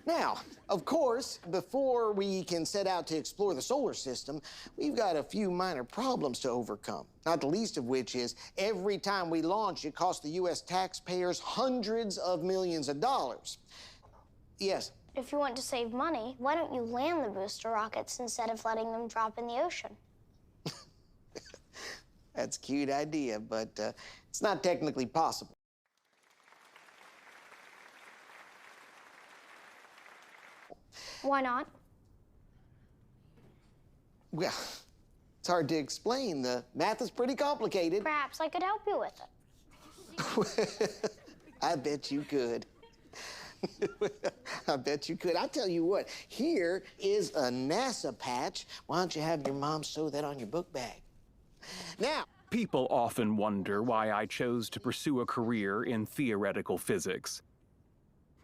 Now, of course, before we can set out to explore the solar system, we've got a few minor problems to overcome. Not the least of which is every time we launch, it costs the U.S. taxpayers hundreds of millions of dollars. Yes? If you want to save money, why don't you land the booster rockets instead of letting them drop in the ocean? That's a cute idea, but it's not technically possible. Why not? Well, it's hard to explain. The math is pretty complicated. Perhaps I could help you with it. I bet you could. I bet you could. I'll tell you what, here is a NASA patch. Why don't you have your mom sew that on your book bag? Now, People often wonder why I chose to pursue a career in theoretical physics.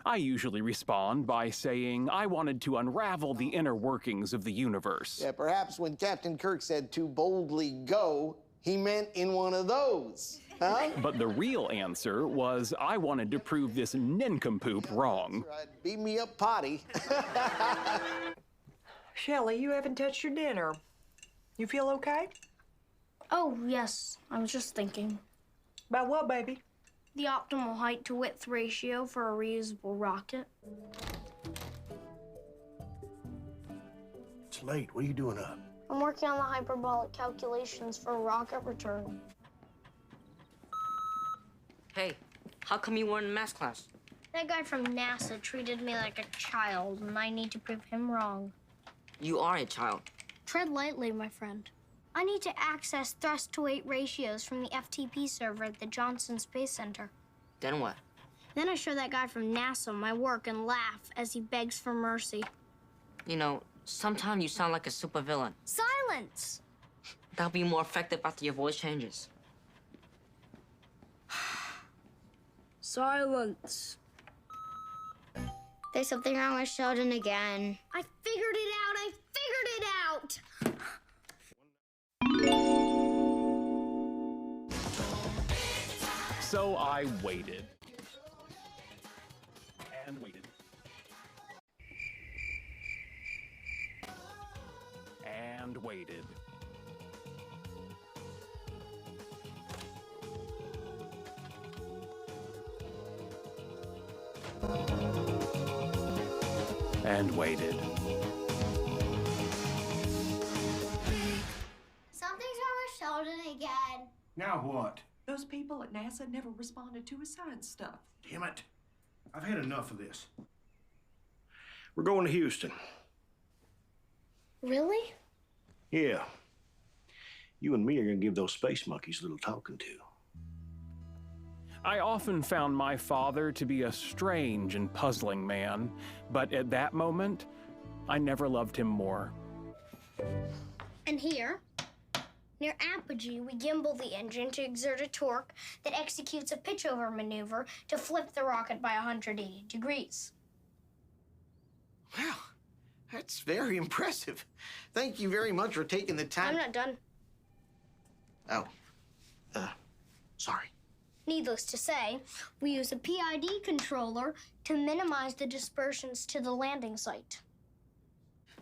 I usually respond by saying I wanted to unravel the inner workings of the universe. yeah, perhaps when Captain Kirk said to boldly go, he meant in one of those, huh? But the real answer was I wanted to prove this nincompoop wrong. Right, beat me up potty. Shelley, you haven't touched your dinner. You feel okay? Oh, yes. I was just thinking. About what, baby? The optimal height to width ratio for a reusable rocket. It's late. What are you doing up? I'm working on the hyperbolic calculations for a rocket return. Hey, how come you weren't in math class? That guy from NASA treated me like a child, and I need to prove him wrong. You are a child. Tread lightly, my friend. I need to access thrust-to-weight ratios from the FTP server at the Johnson Space Center. Then what? Then I show that guy from NASA my work and laugh as he begs for mercy. You know, sometimes you sound like a supervillain. Silence! That'll be more effective after your voice changes. Silence. There's something wrong with Sheldon again. I figured it out! I figured it out! So I waited. And waited. And waited. And waited. Something's wrong with Sheldon again. Now what? Those people at NASA never responded to his science stuff. Damn it. I've had enough of this. We're going to Houston. Really? Yeah. You and me are going to give those space monkeys a little talking to. I often found my father to be a strange and puzzling man, but at that moment, I never loved him more. And here, near apogee, we gimbal the engine to exert a torque that executes a pitch-over maneuver to flip the rocket by 180 degrees. Well, that's very impressive. Thank you very much for taking the time. I'm not done. Oh, sorry. Needless to say, we use a PID controller to minimize the dispersions to the landing site.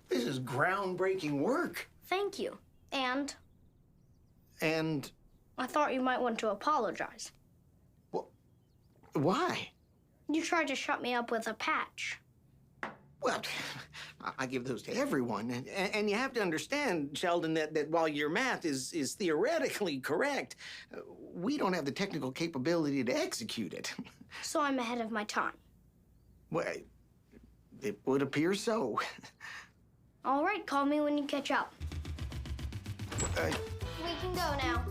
This is groundbreaking work. Thank you. And And I thought you might want to apologize. why? You tried to shut me up with a patch. Well, I give those to everyone. And you have to understand, Sheldon, that while your math is theoretically correct, we don't have the technical capability to execute it. So I'm ahead of my time. Well, it would appear so. All right, call me when you catch up. Uh, We can go now.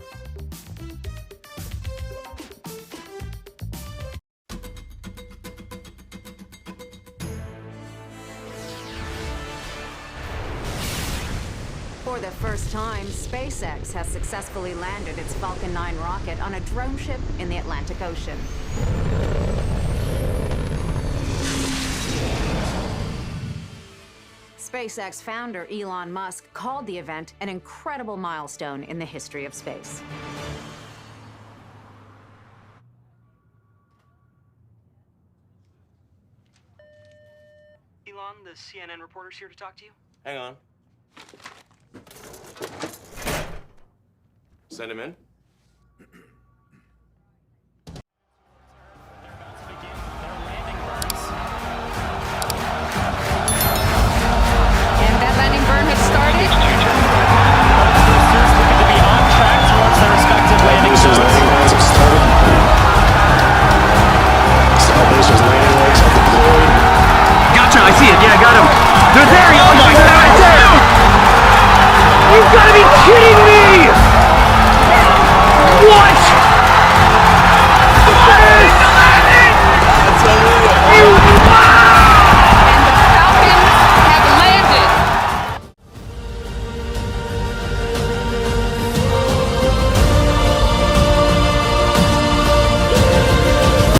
For the first time, SpaceX has successfully landed its Falcon 9 rocket on a drone ship in the Atlantic Ocean. SpaceX founder Elon Musk called the event an incredible milestone in the history of space. Elon, the CNN reporter's here to talk to you. Hang on. Send him in.